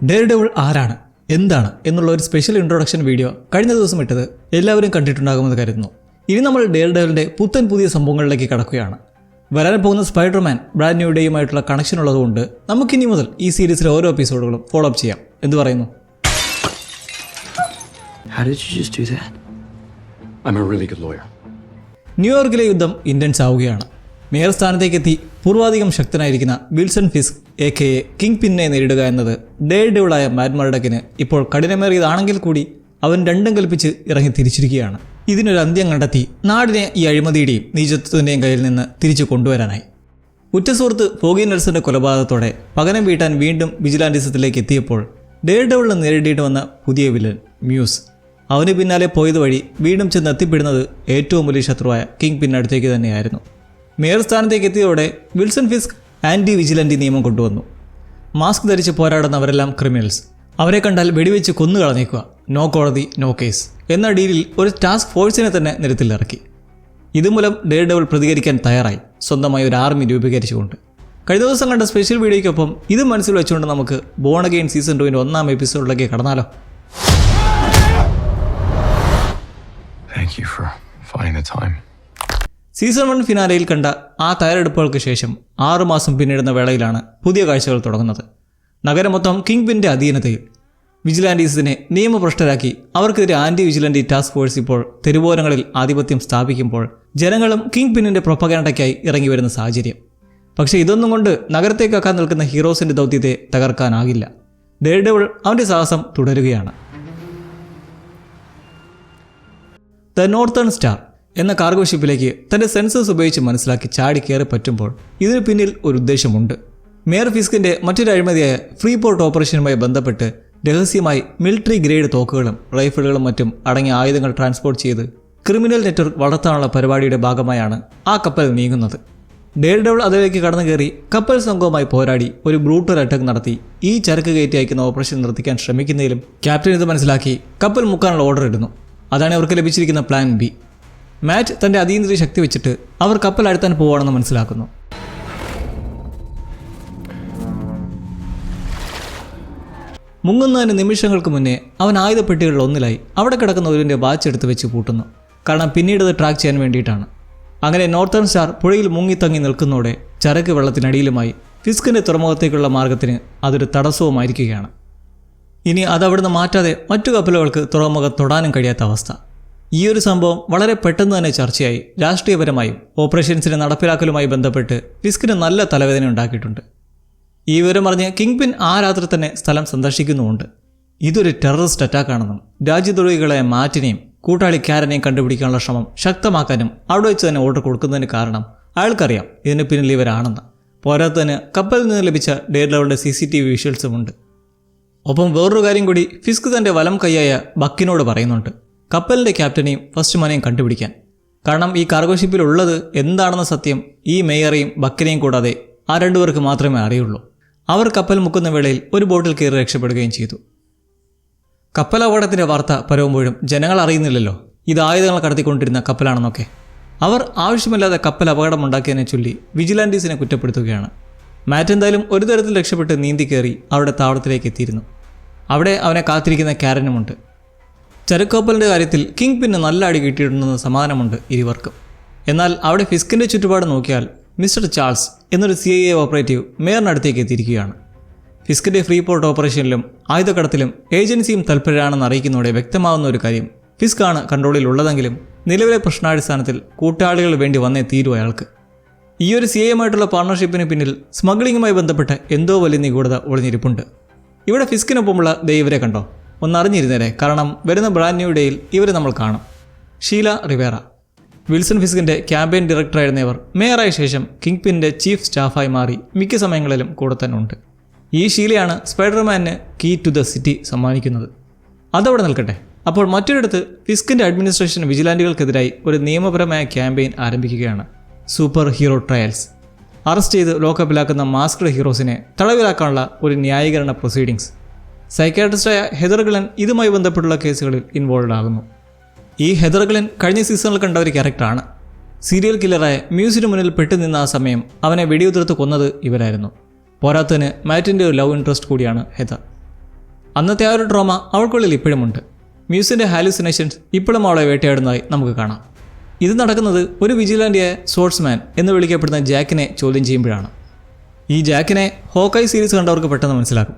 ഡെയർഡെവിൾ ആരാണ്, എന്താണ് എന്നുള്ള ഒരു സ്പെഷ്യൽ ഇൻട്രൊഡക്ഷൻ വീഡിയോ കഴിഞ്ഞ ദിവസം ഇട്ടത് എല്ലാവരും കണ്ടിട്ടുണ്ടാകുമെന്ന് കരുതുന്നു. ഇനി നമ്മൾ ഡെയർഡെവിളിന്റെ പുതിയ സംഭവങ്ങളിലേക്ക് കടക്കുകയാണ്. വരാൻ പോകുന്ന സ്പൈഡർമാൻ ബ്രാൻഡ് ന്യൂ ഡേയുമായിട്ടുള്ള കണക്ഷൻ ഉള്ളതുകൊണ്ട് നമുക്കിനി മുതൽ ഈ സീരീസിലെ ഓരോ എപ്പിസോഡുകളും ഫോളോ അപ്പ് ചെയ്യാം. എന്ത് പറയുന്നു? ന്യൂയോർക്കിലെ യുദ്ധം ഇന്റൻസ് ആവുകയാണ്. മേയർ സ്ഥാനത്തേക്കെത്തി പൂർവാധികം ശക്തനായിരിക്കുന്ന വിൽസൺ ഫിസ്ക് എ.കെ.എ. കിങ് പിന്നെ നേരിടുക എന്നത് ഡെയർഡെവിളായ മാറ്റ് മർഡക്കിന് ഇപ്പോൾ കഠിനമേറിയതാണെങ്കിൽ കൂടി അവൻ രണ്ടും കൽപ്പിച്ച് ഇറങ്ങി തിരിച്ചിരിക്കുകയാണ്. ഇതിനൊരു അന്ത്യം കണ്ടെത്തി നാടിനെ ഈ അഴിമതിയുടെയും നീചത്വത്തിൻ്റെയും കയ്യിൽ നിന്ന് തിരിച്ചു കൊണ്ടുവരാനായി. ഉറ്റസുഹൃത്ത് ഫോഗി നെൽസന്റെ കൊലപാതകത്തോടെ പകരം വീട്ടാൻ വീണ്ടും വിജിലാൻറ്റിസത്തിലേക്ക് എത്തിയപ്പോൾ ഡെയർഡെവിളിന് നേരിടേണ്ടി വന്ന പുതിയ വില്ലൻ മ്യൂസ്. അവന് പിന്നാലെ പോയത് വഴി വീണ്ടും ചെന്ന് എത്തിപ്പെടുന്നത് ഏറ്റവും വലിയ ശത്രുവായ കിങ് പിൻ അടുത്തേക്ക് തന്നെയായിരുന്നു. മേയർ സ്ഥാനത്തേക്ക് എത്തിയതോടെ വിൽസൺ ഫിസ്ക് ആൻറ്റി വിജിലൻ്റ് നിയമം കൊണ്ടുവന്നു. മാസ്ക് ധരിച്ച് പോരാടുന്നവരെല്ലാം ക്രിമിനൽസ്, അവരെ കണ്ടാൽ വെടിവെച്ച് കൊന്നുകളഞ്ഞേക്കുക, നോ കോടതി നോ കേസ് എന്ന ഡീലിൽ ഒരു ടാസ്ക് ഫോഴ്സിനെ തന്നെ നിരത്തിലിറക്കി. ഇതുമൂലം ഡെയർഡെവിൾ പ്രതികരിക്കാൻ തയ്യാറായി, സ്വന്തമായി ഒരു ആർമി രൂപീകരിച്ചുകൊണ്ട്. കഴിഞ്ഞ ദിവസം കണ്ട സ്പെഷ്യൽ വീഡിയോയ്ക്കൊപ്പം ഇത് മനസ്സിൽ വെച്ചുകൊണ്ട് നമുക്ക് ബോൺ അഗെയിൻ സീസൺ 2 ഒന്നാം എപ്പിസോഡിലേക്ക് കടന്നാലോ? സീസൺ 1 ഫിനാലയിൽ കണ്ട ആ തയ്യാറെടുപ്പുകൾക്ക് ശേഷം 6 മാസം പിന്നിടുന്ന വേളയിലാണ് പുതിയ കാഴ്ചകൾ തുടങ്ങുന്നത്. നഗരം മൊത്തം കിങ് പിൻ്റെ അധീനതയിൽ. വിജിലാൻറ്റീസിനെ നിയമഭ്രഷ്ടരാക്കി അവർക്കെതിരെ ആൻറ്റി വിജിലൻ്റ് ടാസ്ക് ഫോഴ്സ് ഇപ്പോൾ തെരുവോരങ്ങളിൽ ആധിപത്യം സ്ഥാപിക്കുമ്പോൾ ജനങ്ങളും കിങ് പിന്നിൻ്റെ പ്രൊപ്പഗാൻഡയ്ക്കായി ഇറങ്ങി വരുന്ന സാഹചര്യം. പക്ഷേ ഇതൊന്നും കൊണ്ട് നഗരത്തേക്കാക്കാൻ നിൽക്കുന്ന ഹീറോസിൻ്റെ ദൗത്യത്തെ തകർക്കാനാകില്ല. ഡെയർഡെവിൾ അവൻ്റെ സാഹസം തുടരുകയാണ്. ദ നോർത്തേൺ സ്റ്റാർ എന്ന കാർഗോ ഷിപ്പിലേക്ക് തൻ്റെ സെൻസേഴ്സ് ഉപയോഗിച്ച് മനസ്സിലാക്കി ചാടി കയറി പറ്റുമ്പോൾ ഇതിനു പിന്നിൽ ഒരു ഉദ്ദേശമുണ്ട്. മേയർ ഫിസ്കിൻ്റെ മറ്റൊരു അഴിമതിയായ ഫ്രീ പോർട്ട് ഓപ്പറേഷനുമായി ബന്ധപ്പെട്ട് രഹസ്യമായി മിലിറ്ററി ഗ്രേഡ് തോക്കുകളും റൈഫിളുകളും മറ്റും അടങ്ങിയ ആയുധങ്ങൾ ട്രാൻസ്പോർട്ട് ചെയ്ത് ക്രിമിനൽ നെറ്റ്വർക്ക് വളർത്താനുള്ള പരിപാടിയുടെ ഭാഗമായാണ് ആ കപ്പൽ നീങ്ങുന്നത്. ഡെയർഡെവിൾ അതിലേക്ക് കടന്നു കയറി കപ്പൽ സംഘവുമായി പോരാടി ഒരു ബ്രൂട്ടൽ അറ്റാക്ക് നടത്തി ഈ ചരക്ക് കയറ്റി അയക്കുന്ന ഓപ്പറേഷൻ നിർത്തിക്കാൻ ശ്രമിക്കുന്നതിലും ക്യാപ്റ്റൻ ഇത് മനസ്സിലാക്കി കപ്പൽ മുക്കാനുള്ള ഓർഡർ ഇടുന്നു. അതാണ് അവർക്ക് ലഭിച്ചിരിക്കുന്ന പ്ലാൻ ബി. മാറ്റ് തൻ്റെ അതീന്ദ്രിയ ശക്തി വെച്ചിട്ട് അവർ കപ്പൽ അഴുത്താൻ പോവുകയാണെന്ന് മനസ്സിലാക്കുന്നു. മുങ്ങുന്നതിന് നിമിഷങ്ങൾക്ക് മുന്നേ അവൻ ആയുധപ്പെട്ടികളിൽ ഒന്നിലായി അവിടെ കിടക്കുന്ന ഒരുവിൻ്റെ വാച്ച് എടുത്ത് വെച്ച് പൂട്ടുന്നു. കാരണം പിന്നീട് അത് ട്രാക്ക് ചെയ്യാൻ വേണ്ടിയിട്ടാണ്. അങ്ങനെ നോർത്തേൺ സ്റ്റാർ പുഴയിൽ മുങ്ങിത്തങ്ങി നിൽക്കുന്നതോടെ ചരക്ക് വെള്ളത്തിനടിയിലുമായി ഫിസ്കിൻ്റെ തുറമുഖത്തേക്കുള്ള മാർഗത്തിന് അതൊരു തടസ്സവുമായിരിക്കുകയാണ്. ഇനി അതവിടുന്ന് മാറ്റാതെ മറ്റു കപ്പലുകൾക്ക് തുറമുഖം തൊടാനും കഴിയാത്ത അവസ്ഥ. ഈ ഒരു സംഭവം വളരെ പെട്ടെന്ന് തന്നെ ചർച്ചയായി. രാഷ്ട്രീയപരമായും ഓപ്പറേഷൻസിനെ നടപ്പിലാക്കലുമായി ബന്ധപ്പെട്ട് ഫിസ്കിന് നല്ല തലവേദന ഉണ്ടാക്കിയിട്ടുണ്ട്. ഈ വിവരം അറിഞ്ഞ് കിങ് പിൻ ആ രാത്രി തന്നെ സ്ഥലം സന്ദർശിക്കുന്നുമുണ്ട്. ഇതൊരു ടെററിസ്റ്റ് അറ്റാക്കാണെന്നും രാജ്യദ്രോഹികളായ മാറ്റിനെയും കൂട്ടാളി കാരനെയും കണ്ടുപിടിക്കാനുള്ള ശ്രമം ശക്തമാക്കാനും അവിടെ വെച്ച് തന്നെ ഓർഡർ കൊടുക്കുന്നതിന് കാരണം അയാൾക്കറിയാം ഇതിന് പിന്നിൽ ഇവരാണെന്ന്. പോരാത്തതിന് കപ്പലിൽ നിന്ന് ലഭിച്ച ഡെയർഡെവിളിന്റെ CCTV വിഷ്വൽസും ഉണ്ട്. ഒപ്പം വേറൊരു കാര്യം കൂടി ഫിസ്ക് തൻ്റെ വലം കൈയായ ബക്കിനോട് പറയുന്നുണ്ട്, കപ്പലിൻ്റെ ക്യാപ്റ്റനെയും ഫസ്റ്റ് മാനെയും കണ്ടുപിടിക്കാൻ. കാരണം ഈ കാർഗോ ഷിപ്പിൽ ഉള്ളത് എന്താണെന്ന സത്യം ഈ മേയറെയും ബക്കിനെയും കൂടാതെ ആ രണ്ടുപേർക്ക് മാത്രമേ അറിയുള്ളൂ. അവർ കപ്പൽ മുക്കുന്ന വേളയിൽ ഒരു ബോട്ടിൽ കയറി രക്ഷപ്പെടുകയും ചെയ്തു. കപ്പൽ അപകടത്തിൻ്റെ വാർത്ത പരവുമ്പോഴും ജനങ്ങൾ അറിയുന്നില്ലല്ലോ ഇത് ആയുധങ്ങൾ കടത്തിക്കൊണ്ടിരുന്ന കപ്പലാണെന്നൊക്കെ. അവർ ആവശ്യമില്ലാതെ കപ്പൽ അപകടമുണ്ടാക്കിയതിനെ ചൊല്ലി വിജിലാൻറ്റീസിനെ കുറ്റപ്പെടുത്തുകയാണ്. മാറ്റ് എന്തായാലും ഒരു തരത്തിൽ രക്ഷപ്പെട്ട് നീന്തി കയറി അവരുടെ താവളത്തിലേക്ക് എത്തിയിരുന്നു. അവിടെ അവനെ കാത്തിരിക്കുന്ന കാരനുമുണ്ട്. ചരക്കപ്പലിൻ്റെ കാര്യത്തിൽ കിങ് പിന്ന് നല്ല അടി കിട്ടിയിട്ടുണ്ടെന്ന് സമാധാനമുണ്ട് ഇരുവർക്കും. എന്നാൽ അവിടെ ഫിസ്കിൻ്റെ ചുറ്റുപാട് നോക്കിയാൽ മിസ്റ്റർ ചാൾസ് എന്നൊരു CIA ഓപ്പറേറ്റീവ് മേയറിനടുത്തേക്ക് എത്തിയിരിക്കുകയാണ്. ഫിസ്കിൻ്റെ ഫ്രീ പോർട്ട് ഓപ്പറേഷനിലും ആയുധക്കടത്തിലും ഏജൻസിയും തൽപരരാണെന്ന് അറിയിക്കുന്നതോടെ വ്യക്തമാകുന്ന ഒരു കാര്യം, ഫിസ്ക് ആണ് കൺട്രോളിൽ ഉള്ളതെങ്കിലും നിലവിലെ പ്രശ്നാടിസ്ഥാനത്തിൽ കൂട്ടാളികൾ വേണ്ടി വന്നേ തീരൂ അയാൾക്ക്. ഈ ഒരു CIയുമായിട്ടുള്ള പാർട്ണർഷിപ്പിന് പിന്നിൽ സ്മഗ്ലിങ്ങുമായി ബന്ധപ്പെട്ട് എന്തോ വലിയ നിഗൂഢത ഒളിഞ്ഞിരിപ്പുണ്ട്. ഇവിടെ ഫിസ്കിനൊപ്പമുള്ള ഇവരെ കണ്ടോ? ഒന്നറിഞ്ഞിരുന്നേരെ, കാരണം വരുന്ന ബ്രാൻഡ് ന്യൂ ഡേയിൽ ഇവർ നമ്മൾ കാണും. ഷീല റിവേറ, വിൽസൺ ഫിസ്കിൻ്റെ ക്യാമ്പയിൻ ഡയറക്ടറായിരുന്നവർ മേയറായ ശേഷം കിങ് പിൻ്റെ ചീഫ് സ്റ്റാഫായി മാറി മിക്ക സമയങ്ങളിലും കൂടെ തന്നെ ഉണ്ട്. ഈ ഷീലയാണ് സ്പൈഡർമാന് കീ ടു ദ സിറ്റി സമ്മാനിക്കുന്നത്. അതവിടെ നിൽക്കട്ടെ. അപ്പോൾ മറ്റൊരിടത്ത് ഫിസ്കിൻ്റെ അഡ്മിനിസ്ട്രേഷൻ വിജിലാൻറ്റുകൾക്കെതിരായി ഒരു നിയമപരമായ ക്യാമ്പയിൻ ആരംഭിക്കുകയാണ്. Super hero trials. അറസ്റ്റ് ചെയ്ത് ലോക്കപ്പിലാക്കുന്ന മാസ്ക്ഡ് ഹീറോസിനെ തടവിലാക്കാനുള്ള ഒരു ന്യായീകരണ പ്രൊസീഡിങ്സ്. സൈക്യാട്രിസ്റ്റായ ഹെദർ ഗ്ലെൻ ഇതുമായി ബന്ധപ്പെട്ടുള്ള കേസുകളിൽ ഇൻവോൾവ് ആകുന്നു. ഈ ഹെദർ ഗ്ലെൻ കഴിഞ്ഞ സീസണിൽ കണ്ട ഒരു ക്യാരക്ടറാണ്. സീരിയൽ കില്ലറായ മ്യൂസിന് മുന്നിൽ പെട്ടുനിന്ന ആ സമയം അവനെ വെടിയുതിർത്ത് കൊന്നത് ഇവരായിരുന്നു. പോരാത്തതിന് മാറ്റിൻ്റെ ഒരു ലവ് ഇൻട്രസ്റ്റ് കൂടിയാണ് ഹെദർ. അന്നത്തെ ആ ഒരു ട്രോമ അവൾക്കുള്ളിൽ ഇപ്പോഴുമുണ്ട്. മ്യൂസിൻ്റെ ഹാലുസിനേഷൻസ് ഇപ്പോഴും അവളെ വേട്ടയാടുന്നതായി നമുക്ക് കാണാം. ഇത് നടക്കുന്നത് ഒരു വിജിലാൻഡിയായ സ്പോർട്സ്മാൻ എന്ന് വിളിക്കപ്പെടുന്ന ജാക്കിനെ ചോദ്യം ചെയ്യുമ്പോഴാണ്. ഈ ജാക്കിനെ ഹോക്കായ് സീരീസ് കണ്ടവർക്ക് പെട്ടെന്ന് മനസ്സിലാക്കും.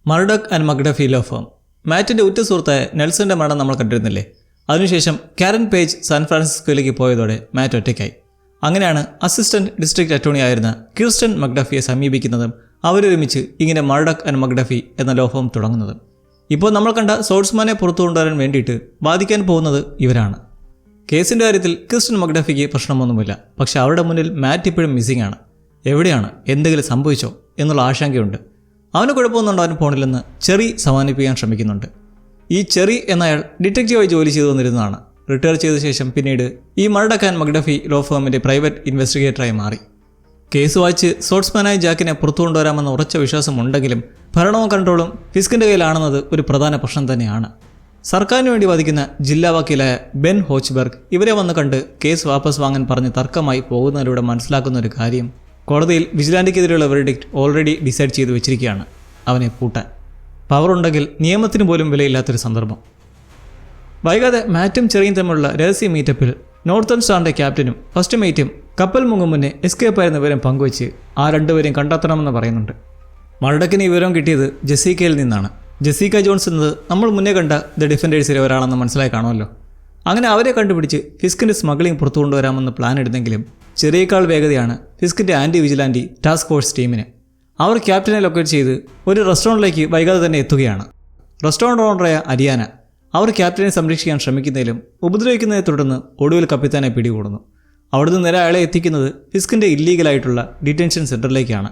Murdock and McDuffie law firm. മാറ്റിൻ്റെ ഉറ്റ സുഹൃത്തായ നെൽസന്റെ മരണം നമ്മൾ കണ്ടിരുന്നില്ലേ? അതിനുശേഷം കാരൻ പേജ് സാൻ ഫ്രാൻസിസ്കോയിലേക്ക് പോയതോടെ മാറ്റ് ഒറ്റയ്ക്കായി. അങ്ങനെയാണ് അസിസ്റ്റന്റ് ഡിസ്ട്രിക്ട് അറ്റോർണി ആയിരുന്ന കിർസ്റ്റൻ മക്ഡഫിയെ സമീപിക്കുന്നതും അവരൊരുമിച്ച് ഇങ്ങനെ മർഡോക്ക് ആൻഡ് മക്ഡഫി എന്ന ലോ ഫേം തുടങ്ങുന്നതും. ഇപ്പോൾ നമ്മൾ കണ്ട സ്പോർട്സ്മാനെ പുറത്തു കൊണ്ടുവരാൻ വേണ്ടിയിട്ട് വാദിക്കാൻ പോകുന്നത് ഇവരാണ്. കേസിൻ്റെ കാര്യത്തിൽ കിർസ്റ്റൻ മക്ഡഫിക്ക് പ്രശ്നമൊന്നുമില്ല. പക്ഷെ അവരുടെ മുന്നിൽ മാറ്റ് ഇപ്പോഴും മിസ്സിംഗ് ആണ്. എവിടെയാണ്? എന്തെങ്കിലും സംഭവിച്ചോ എന്നുള്ള ആശങ്കയുണ്ട്. അവന് കുഴപ്പമൊന്നുണ്ടോ അവന് പോണില്ലെന്ന് ചെറി സമാനിപ്പിക്കാൻ ശ്രമിക്കുന്നുണ്ട്. ഈ ചെറി എന്നയാൾ ഡിറ്റക്റ്റീവായി ജോലി ചെയ്തു വന്നിരുന്നതാണ്. റിട്ടയർ ചെയ്ത ശേഷം പിന്നീട് ഈ Murdoch and McDuffie law ഫേമിൻ്റെ private ഇൻവെസ്റ്റിഗേറ്ററായി മാറി. കേസ് വായിച്ച് സ്പോർട്സ്മാനായ ജാക്കിനെ പുറത്തു കൊണ്ടുവരാമെന്ന ഉറച്ച വിശ്വാസമുണ്ടെങ്കിലും ഭരണവും കൺട്രോളും ഫിസ്കിൻ്റെ കയ്യിലാണെന്നത് ഒരു പ്രധാന പ്രശ്നം തന്നെയാണ്. സർക്കാരിന് വേണ്ടി വാദിക്കുന്ന ജില്ലാ വക്കീലായ ബെൻ ഹോച്ച്ബർഗ് ഇവരെ വന്ന് കണ്ട് കേസ് വാപ്പസ് വാങ്ങാൻ പറഞ്ഞ് തർക്കമായി പോകുന്നതിലൂടെ മനസ്സിലാക്കുന്ന ഒരു കാര്യം, കോടതിയിൽ വിജിലാൻഡിക്കെതിരെയുള്ള വെർഡിക്റ്റ് ഓൾറെഡി ഡിസൈഡ് ചെയ്തു വെച്ചിരിക്കുകയാണ്. അവനെ പൂട്ടാൻ പവറുണ്ടെങ്കിൽ നിയമത്തിന് പോലും വിലയില്ലാത്തൊരു സന്ദർഭം. വൈകാതെ മാറ്റും ചെറിയും തമ്മിലുള്ള രഹസ്യ മീറ്റപ്പിൽ നോർത്തേൺ സ്റ്റാറിൻ്റെ ക്യാപ്റ്റനും ഫസ്റ്റ് മേറ്റും കപ്പൽ മുങ്ങും മുന്നേ എസ്കേപ്പായിരുന്ന വിവരം പങ്കുവച്ച് ആ രണ്ടുപേരെയും കണ്ടെത്തണമെന്ന് പറയുന്നുണ്ട്. മർഡോക്കിന് ഈ വിവരം കിട്ടിയത് ജെസീക്കയിൽ നിന്നാണ്. ജെസീക്ക ജോൺസ് എന്നത് നമ്മൾ മുന്നേ കണ്ട ദ ഡിഫൻഡേഴ്സിലെ ഒരാളെന്ന് മനസ്സിലായി കാണുമല്ലോ. അങ്ങനെ അവരെ കണ്ടുപിടിച്ച് ഫിസ്കിൻ്റെ സ്മഗ്ലിംഗ് പുറത്തു കൊണ്ടുവരാമെന്ന് പ്ലാൻ ഇടുന്നെങ്കിലും ചെറിയേക്കാൾ വേഗതയാണ് ഫിസ്കിൻ്റെ ആൻറ്റി വിജിലാൻറ്റി ടാസ്ക് ഫോഴ്സ് ടീമിന്. അവർ ക്യാപ്റ്റനെ ലൊക്കേറ്റ് ചെയ്ത് ഒരു റെസ്റ്റോറൻറ്റിലേക്ക് വൈകാതെ തന്നെ എത്തുകയാണ്. റെസ്റ്റോറൻറ്റ് ഓണറായ അരിയാന അവർ ക്യാപ്റ്റനെ സംരക്ഷിക്കാൻ ശ്രമിക്കുന്നതിലും ഉപദ്രവിക്കുന്നതിനെ തുടർന്ന് ഒടുവിൽ കപ്പിത്താനെ പിടികൂടുന്നു. അവിടുന്ന് നേരെ അയാളെ എത്തിക്കുന്നത് ഫിസ്കിൻ്റെ ഇല്ലീഗലായിട്ടുള്ള ഡിറ്റൻഷൻ സെൻറ്ററിലേക്കാണ്.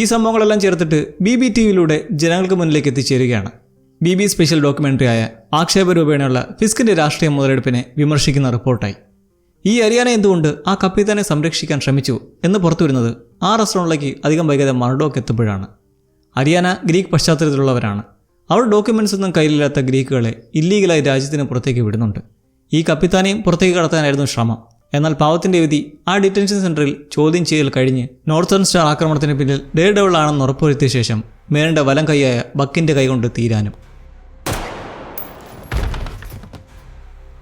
ഈ സംഭവങ്ങളെല്ലാം ചേർത്തിട്ട് BBTVയിലൂടെ ജനങ്ങൾക്ക് മുന്നിലേക്ക് എത്തിച്ചേരുകയാണ്. BB സ്പെഷ്യൽ ഡോക്യുമെൻ്ററി ആയ ആക്ഷേപരൂപേണയുള്ള ഫിസ്കിൻ്റെ രാഷ്ട്രീയ മുതലെടുപ്പിനെ വിമർശിക്കുന്ന റിപ്പോർട്ടായി. ഈ അരിയാന എന്തുകൊണ്ട് ആ കപ്പിത്താനെ സംരക്ഷിക്കാൻ ശ്രമിച്ചു എന്ന് പുറത്തു വരുന്നത് ആ റെസ്റ്റോറൻറ്റിലേക്ക് അധികം വൈകാതെ മർഡോക്ക് എത്തുമ്പോഴാണ്. അരിയാന ഗ്രീക്ക് പശ്ചാത്തലത്തിലുള്ളവരാണ്. അവർ ഡോക്യുമെൻറ്റ്സ് ഒന്നും കയ്യിലില്ലാത്ത ഗ്രീക്കുകളെ ഇല്ലീഗലായി രാജ്യത്തിന് പുറത്തേക്ക് വിടുന്നുണ്ട്. ഈ കപ്പിത്താനെയും പുറത്തേക്ക് കടത്താനായിരുന്നു ശ്രമം. എന്നാൽ പാവത്തിൻ്റെ വിധി ആ ഡിറ്റൻഷൻ സെൻറ്ററിൽ ചോദ്യം ചെയ്യൽ കഴിഞ്ഞ് നോർത്തേൺ സ്റ്റാർ ആക്രമണത്തിന് പിന്നിൽ ഡെയർ ഡെവിൾ ആണെന്ന് ഉറപ്പുവരുത്തിയ ശേഷം മേറിൻ്റെ വലം കൈയായ ബക്കിൻ്റെ കൈകൊണ്ട് തീരാനും.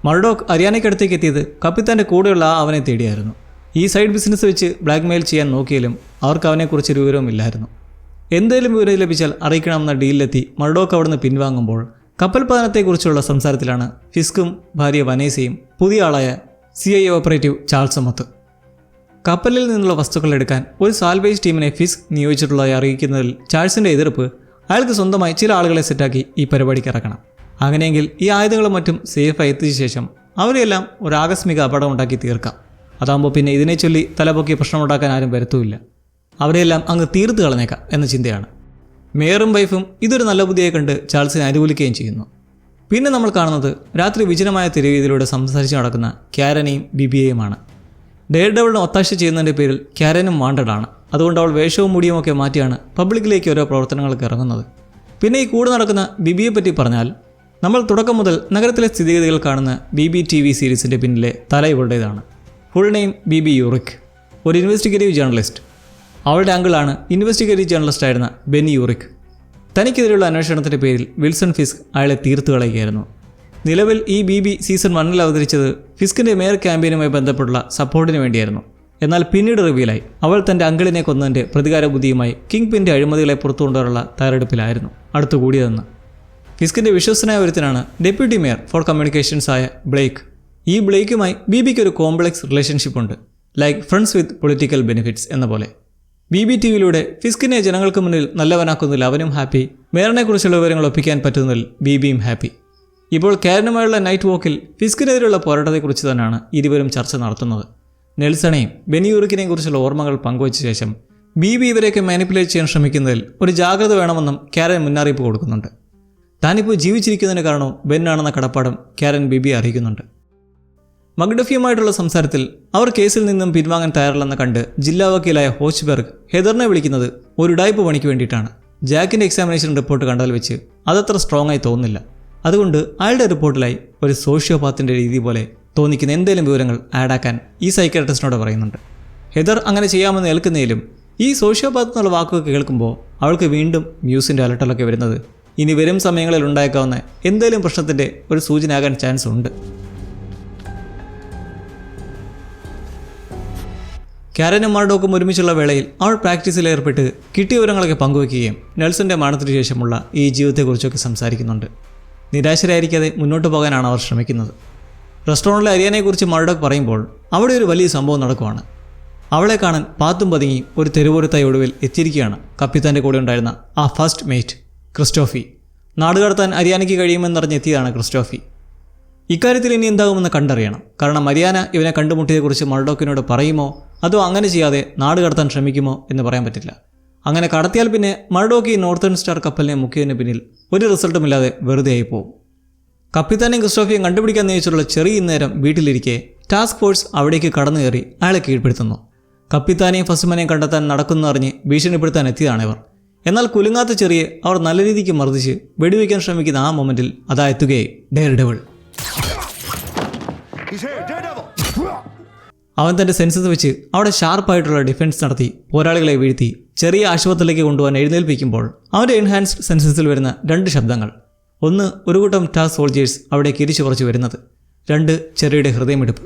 മർഡോക്ക് അരിയാനയ്ക്കടുത്തേക്ക് എത്തിയത് കപ്പിത്താൻ്റെ കൂടെയുള്ള ആ അവനെ തേടിയായിരുന്നു. ഈ സൈഡ് ബിസിനസ് വെച്ച് ബ്ലാക്ക്മെയിൽ ചെയ്യാൻ നോക്കിയാലും അവർക്ക് അവനെക്കുറിച്ചൊരു വിവരവുമില്ലായിരുന്നു. എന്തെങ്കിലും വിവരം ലഭിച്ചാൽ അറിയിക്കണമെന്ന ഡീലിലെത്തി മർഡോക്ക് അവിടുന്ന് പിൻവാങ്ങുമ്പോൾ കപ്പൽ പതനത്തെക്കുറിച്ചുള്ള സംസാരത്തിലാണ് ഫിസ്കും ഭാര്യ വനേസയും പുതിയ ആളായ CIA ഓപ്പറേറ്റീവ് ചാൾസ് മത്ത്. കപ്പലിൽ നിന്നുള്ള വസ്തുക്കൾ എടുക്കാൻ ഒരു സാൽവേജ് ടീമിനെ ഫിസ്ക് നിയോഗിച്ചിട്ടുള്ളതായി അറിയിക്കുന്നതിൽ ചാൾസിൻ്റെ എതിർപ്പ് അയാൾക്ക് സ്വന്തമായി ചില ആളുകളെ സെറ്റാക്കി ഈ പരിപാടിക്ക് ഇറക്കണം. അങ്ങനെയെങ്കിൽ ഈ ആയുധങ്ങളും മറ്റും സേഫായി എത്തിച്ച ശേഷം അവരെയെല്ലാം ഒരു ആകസ്മിക അപകടമുണ്ടാക്കി തീർക്കാം. അതാകുമ്പോൾ പിന്നെ ഇതിനെ ചൊല്ലി തലപൊക്കി പ്രശ്നമുണ്ടാക്കാൻ ആരും വരുത്തുമില്ല. അവരെയെല്ലാം അങ്ങ് തീർത്ത് കളഞ്ഞേക്കാം എന്ന ചിന്തയാണ്. മേയറും വൈഫും ഇതൊരു നല്ല ബുദ്ധിയായി കണ്ട് ചാൾസിനെ അനുകൂലിക്കുകയും ചെയ്യുന്നു. പിന്നെ നമ്മൾ കാണുന്നത് രാത്രി വിജനമായ തെരുവീതിയിലൂടെ സംസാരിച്ച് നടക്കുന്ന ക്യാരനെയും ബിബിയെയുമാണ്. ഡെയർ ഡെവിളിന് ഒത്താശ ചെയ്യുന്നതിൻ്റെ പേരിൽ ക്യാരനും വാണ്ടഡാണ്. അതുകൊണ്ട് അവൾ വേഷവും മുടിയും ഒക്കെ മാറ്റിയാണ് പബ്ലിക്കിലേക്ക് ഓരോ പ്രവർത്തനങ്ങൾക്ക് ഇറങ്ങുന്നത്. പിന്നെ ഈ കൂടെ നടക്കുന്ന ബിബിയെ പറ്റി പറഞ്ഞാൽ നമ്മൾ തുടക്കം മുതൽ നഗരത്തിലെ സ്ഥിതിഗതികൾ കാണുന്ന BBTV സീരീസിൻ്റെ പിന്നിലെ തല ഇവളുടേതാണ്. ഫുൾ നെയിം ബിബി യൂറിക്. ഒരു ഇൻവെസ്റ്റിഗേറ്റീവ് ജേർണലിസ്റ്റ്. അവളുടെ അങ്കിളാണ് ഇൻവെസ്റ്റിഗേറ്റീവ് ജേർണലിസ്റ്റായിരുന്ന ബെൻ യൂറിക്. തനിക്കെതിരെയുള്ള അന്വേഷണത്തിൻ്റെ പേരിൽ വിൽസൺ ഫിസ്ക് അയാളെ തീർത്തു കളയുകയായിരുന്നു. നിലവിൽ ഈ BB സീസൺ 1 അവതരിച്ചത് ഫിസ്കിൻ്റെ മേയർ ക്യാമ്പയിനുമായി ബന്ധപ്പെട്ടുള്ള സപ്പോർട്ടിന് വേണ്ടിയായിരുന്നു. എന്നാൽ പിന്നീട് റിവീലായി അവൾ തൻ്റെ അങ്കിളിനെ കൊന്നതിൻ്റെ പ്രതികാര ബുദ്ധിയുമായി കിങ് പിൻ്റെ അഴിമതികളെ പുറത്തു കൊണ്ടുവരാനുള്ള തയ്യാറെടുപ്പിലായിരുന്നു അടുത്തുകൂടിയതെന്ന്. ഫിസ്കിൻ്റെ വിശ്വസനായ ഒരുത്തനാണ് ഡെപ്യൂട്ടി മേയർ ഫോർ കമ്മ്യൂണിക്കേഷൻസ് ആയ ബ്ലേക്ക്. ഈ ബ്ലേക്കുമായി BBക്ക് ഒരു കോംപ്ലക്സ് റിലേഷൻഷിപ്പ് ഉണ്ട്, like friends with political benefits എന്ന പോലെ. BBTVയിലൂടെ ഫിസ്കിനെ ജനങ്ങൾക്ക് മുന്നിൽ നല്ലവനാക്കുന്നതിൽ അവനും ഹാപ്പി, മേയറിനെക്കുറിച്ചുള്ള വിവരങ്ങൾ ഒപ്പിക്കാൻ പറ്റുന്നതിൽ BBയും ഹാപ്പി. ഇപ്പോൾ കാരനുമായുള്ള നൈറ്റ് വോക്കിൽ ഫിസ്കിനെതിരെയുള്ള പോരാട്ടത്തെക്കുറിച്ച് തന്നെയാണ് ഇരുവരും ചർച്ച നടത്തുന്നത്. നെൽസണെയും ബെനിയൂറിക്കിനെയും കുറിച്ചുള്ള ഓർമ്മകൾ പങ്കുവച്ച ശേഷം BB ഇവരെയൊക്കെ മാനിപ്പുലേറ്റ് ചെയ്യാൻ ശ്രമിക്കുന്നതിൽ ഒരു ജാഗ്രത വേണമെന്നും കാരൻ മുന്നറിയിപ്പ് കൊടുക്കുന്നുണ്ട്. താനിപ്പോൾ ജീവിച്ചിരിക്കുന്നതിന് കാരണവും ബെൻ ആണെന്ന കടപ്പാടും കാരൻ BBയെ അറിയിക്കുന്നുണ്ട്. മക്ഡഫിയുമായിട്ടുള്ള സംസാരത്തിൽ അവർ കേസിൽ നിന്നും പിൻവാങ്ങാൻ തയ്യാറല്ലെന്ന് കണ്ട് ജില്ലാ വക്കീലായ ഹോച്ച്ബർഗ് ഹെദറിനെ വിളിക്കുന്നത് ഒരു ഉഡായിപ്പ് പണിക്ക് വേണ്ടിയിട്ടാണ്. ജാക്കിൻ്റെ എക്സാമിനേഷൻ റിപ്പോർട്ട് കണ്ടാൽ വെച്ച് അതത്ര സ്ട്രോങ് ആയി തോന്നുന്നില്ല. അതുകൊണ്ട് അയാളുടെ റിപ്പോർട്ടിലായി ഒരു സോഷ്യോപാത്തിൻ്റെ രീതി പോലെ തോന്നിക്കുന്ന എന്തെങ്കിലും വിവരങ്ങൾ ആഡാക്കാൻ ഈ സൈക്കാട്രിസ്റ്റിനോട് പറയുന്നുണ്ട്. ഹെദർ അങ്ങനെ ചെയ്യാമെന്ന് ഏൽക്കുന്നതിലും ഈ സോഷ്യോപാത്ത് എന്നുള്ള വാക്കൊക്കെ കേൾക്കുമ്പോൾ അവൾക്ക് വീണ്ടും മ്യൂസിൻ്റെ അലട്ടലൊക്കെ വരുന്നത് ഇനി വരും സമയങ്ങളിൽ ഉണ്ടായേക്കാവുന്ന എന്തെങ്കിലും പ്രശ്നത്തിൻ്റെ ഒരു സൂചനയാകാൻ ചാൻസ് ഉണ്ട്. കാരനും മർഡോക്കും ഒരുമിച്ചുള്ള വേളയിൽ അവൾ പ്രാക്ടീസിൽ ഏർപ്പെട്ട് കിട്ടിയ വിവരങ്ങളൊക്കെ പങ്കുവയ്ക്കുകയും നെൽസന്റെ മരണത്തിനു ശേഷമുള്ള ഈ ജീവിതത്തെക്കുറിച്ചൊക്കെ സംസാരിക്കുന്നുണ്ട്. നിരാശരായിരിക്കാതെ മുന്നോട്ട് പോകാനാണ് അവർ ശ്രമിക്കുന്നത്. റെസ്റ്റോറൻറ്റിലെ അരിയാനെക്കുറിച്ച് മർഡോക്ക് പറയുമ്പോൾ അവിടെ ഒരു വലിയ സംഭവം നടക്കുവാണ്. അവളെ കാണാൻ പാത്തും പതുങ്ങി ഒരു തെരുവോരത്തായി ഒടുവിൽ എത്തിയിരിക്കുകയാണ് കപ്പിത്താൻ്റെ കൂടെ ഉണ്ടായിരുന്ന ആ ഫസ്റ്റ് മേറ്റ് ക്രിസ്റ്റോഫി. നാടുകടത്താൻ അരിയാനയ്ക്ക് കഴിയുമെന്നറിഞ്ഞെത്തിയതാണ് ക്രിസ്റ്റോഫി. ഇക്കാര്യത്തിൽ ഇനി എന്താകുമെന്ന് കണ്ടറിയണം. കാരണം മരിയാന ഇവനെ കണ്ടുമുട്ടിയതെക്കുറിച്ച് മർഡോക്കിനോട് പറയുമോ അതോ അങ്ങനെ ചെയ്യാതെ നാട് കടത്താൻ ശ്രമിക്കുമോ എന്ന് പറയാൻ പറ്റില്ല. അങ്ങനെ കടത്തിയാൽ പിന്നെ മർഡോക്ക് ഈ നോർത്തേൺ സ്റ്റാർ കപ്പലിനെ മുക്കിയതിന് പിന്നിൽ ഒരു റിസൾട്ടുമില്ലാതെ വെറുതെ ആയി പോകും. കപ്പിത്താനെയും ക്രിസ്റ്റോഫിയും കണ്ടുപിടിക്കാൻ നിയോഗിച്ചുള്ള ചെറിയ നേരം വീട്ടിലിരിക്കെ ടാസ്ക് ഫോഴ്സ് അവിടേക്ക് കടന്നു കയറി അയാളെ കീഴ്പ്പെടുത്തുന്നു. കപ്പിത്താനെയും ഫസ്റ്റ്മാനെയും കണ്ടെത്താൻ നടക്കുന്നറിഞ്ഞ് ഭീഷണിപ്പെടുത്താൻ എത്തിയതാണ് ഇവർ. എന്നാൽ കുലുങ്ങാത്ത ചെറിയെ അവർ നല്ല രീതിക്ക് മർദ്ദിച്ച് വെടിവെക്കാൻ ശ്രമിക്കുന്ന ആ മൊമെന്റിൽ അതാ എത്തുകയായി ഡെയർ ഡെവിൾ. അവൻ തൻ്റെ സെൻസസ് വെച്ച് അവിടെ ഷാർപ്പായിട്ടുള്ള ഡിഫൻസ് നടത്തി പോരാളികളെ വീഴ്ത്തി ചെറിയ ആശുപത്രിയിലേക്ക് കൊണ്ടുപോകാൻ എഴുന്നേൽപ്പിക്കുമ്പോൾ അവൻ്റെ എൻഹാൻസ്ഡ് സെൻസസിൽ വരുന്ന 2 ശബ്ദങ്ങൾ. ഒന്ന്, ഒരു കൂട്ടം ടാസ്ക് സോൾജേഴ്സ് അവിടെ കിരിച്ചു പറിച്ചു വരുന്നത്. 2, ചെറിയുടെ ഹൃദയമിടിപ്പ്.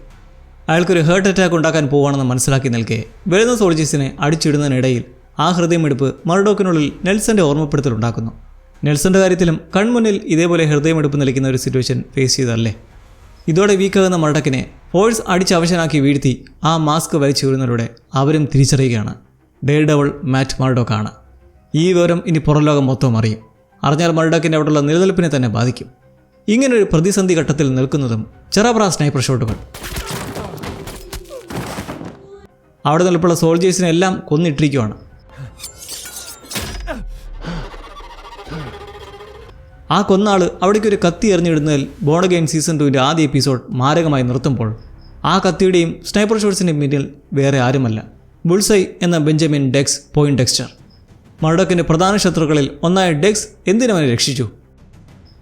അയാൾക്കൊരു ഹേർട്ട് അറ്റാക്ക് ഉണ്ടാക്കാൻ പോവുകയാണെന്ന് മനസ്സിലാക്കി നിൽക്കെ വരുന്ന സോൾജേഴ്സിനെ അടിച്ചിടുന്നതിനിടയിൽ ആ ഹൃദയമിടിപ്പ് മർഡോക്കിനുള്ളിൽ നെൽസന്റെ ഓർമ്മപ്പെടുത്തലുണ്ടാക്കുന്നു. നെൽസന്റെ കാര്യത്തിലും കൺമുന്നിൽ ഇതേപോലെ ഹൃദയമെടുപ്പ് നിൽക്കുന്ന ഒരു സിറ്റുവേഷൻ ഫേസ് ചെയ്തല്ലേ. ഇതോടെ വീക്കാകുന്ന മർഡോക്കിനെ ഫോഴ്സ് അടിച്ചവശനാക്കി വീഴ്ത്തി ആ മാസ്ക് വലിച്ചൂരുന്നതിലൂടെ അവരും തിരിച്ചറിയുകയാണ് ഡെയർ ഡെവിൾ മാറ്റ് മർഡോക്കാണ്. ഈ വിവരം ഇനി പുറംലോകം മൊത്തം അറിയും. അറിഞ്ഞാൽ മർഡോക്കിൻ്റെ അവിടെയുള്ള നിലനിൽപ്പിനെ തന്നെ ബാധിക്കും. ഇങ്ങനൊരു പ്രതിസന്ധി ഘട്ടത്തിൽ നിൽക്കുന്നതും ചെറബ്ര സ്നൈപ്പർ ഷോട്ടുകൾ. അവിടെ നിൽപ്പുള്ള സോൾജേഴ്സിനെ എല്ലാം കൊന്നിട്ടിരിക്കുവാണ്. ആ കൊന്നാള് അവിടേക്കൊരു കത്തി എറിഞ്ഞിടുന്നതിൽ ബോൺ അഗെയിൻ സീസൺ 2 ആദ്യ എപ്പിസോഡ് മാരകമായി നിർത്തുമ്പോൾ ആ കത്തിയുടെയും സ്നൈപ്പർ ഷോട്ട്സിൻ്റെയും പിന്നിൽ വേറെ ആരുമല്ല, ബുൾസൈ എന്ന ബെഞ്ചമിൻ ഡെക്സ് പോയിൻഡെക്സ്റ്റർ. മർഡോക്കിൻ്റെ പ്രധാന ശത്രുക്കളിൽ ഒന്നായ ഡെക്സ് എന്തിനവനെ രക്ഷിച്ചു?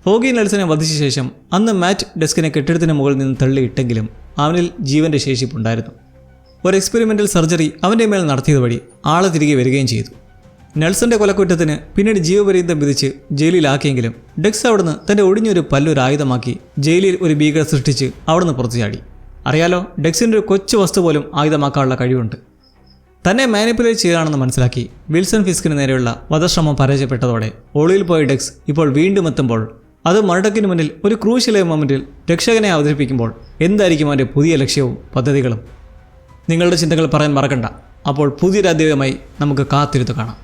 ഫോഗി നെൽസനെ വധിച്ച ശേഷം അന്ന് മാറ്റ് ഡെസ്കിനെ കെട്ടിടത്തിന് മുകളിൽ നിന്ന് തള്ളിയിട്ടെങ്കിലും അവനിൽ ജീവൻ്റെ ശേഷിപ്പുണ്ടായിരുന്നു. ഒരു എക്സ്പെരിമെൻ്റൽ സർജറി അവൻ്റെ മേൽ നടത്തിയത് വഴി ആളെ തിരികെ വരികയും ചെയ്തു. നെൽസന്റെ കൊലക്കുറ്റത്തിന് പിന്നീട് ജീവപര്യന്തം വിധിച്ച് ജയിലിലാക്കിയെങ്കിലും ഡെക്സ് അവിടുന്ന് തൻ്റെ ഒടിഞ്ഞൊരു പല്ലൊരു ആയുധമാക്കി ജയിലിൽ ഒരു ഭീകര സൃഷ്ടിച്ച് അവിടുന്ന് പുറത്തു ചാടി. അറിയാലോ, ഡെക്സിൻ്റെ ഒരു കൊച്ചു വസ്തു പോലും ആയുധമാക്കാനുള്ള കഴിവുണ്ട്. തന്നെ മാനിപ്പുലേറ്റ് ചെയ്താണെന്ന് മനസ്സിലാക്കി വിൽസൺ ഫിസ്കിന് നേരെയുള്ള വധശ്രമം പരാജയപ്പെട്ടതോടെ ഒളിയിൽ പോയ ഡെക്സ് ഇപ്പോൾ വീണ്ടും എത്തുമ്പോൾ അത് മർഡോക്കിന് മുന്നിൽ ഒരു ക്രൂഷ്യലായ മൊമെൻറ്റിൽ രക്ഷകനെ അവതരിപ്പിക്കുമ്പോൾ എന്തായിരിക്കും അവൻ്റെ പുതിയ ലക്ഷ്യവും പദ്ധതികളും? നിങ്ങളുടെ ചിന്തകൾ പറയാൻ മറക്കണ്ട. അപ്പോൾ പുതിയൊരു അധ്യായവുമായി നമുക്ക് കാത്തിരുത്ത് കാണാം.